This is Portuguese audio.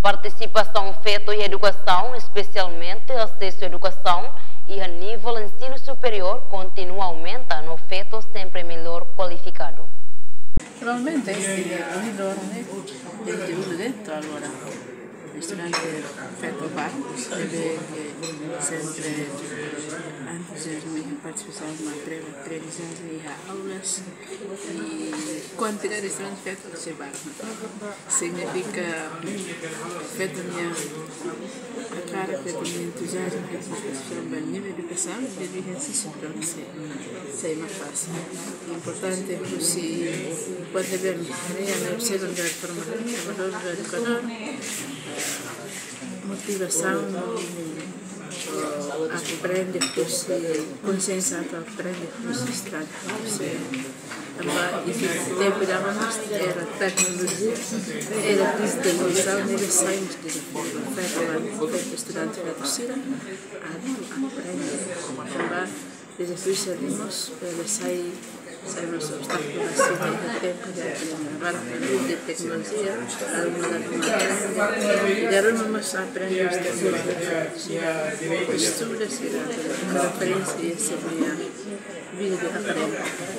Participação feita e educação, especialmente acesso à educação e a nível ensino superior, continua a aumentar no feito sempre melhor qualificado. Realmente è un giorno del giusto dentro allora il studente feto va deve sempre entusiasmo e participação uma aprendizagem e aulas e quantidade de estudantes feto se vai significa feto minha a cara feto minha entusiasmo e participação bem nível de educação e de exercício para ser mais fácil. O importante é que se pode ver a observação da formação do educador, motivação, aprende consciência, aprende frustração, tempo da era tecnologia, era digitalização, era saímos de feito estudante reduzida, aprende também desafios saímos para sair nos obstáculos do tempo de aprender de tecnologia, alguma da tecnologia, e agora vamos aprender os tecnologias, estudos, referências e a vida de aprender.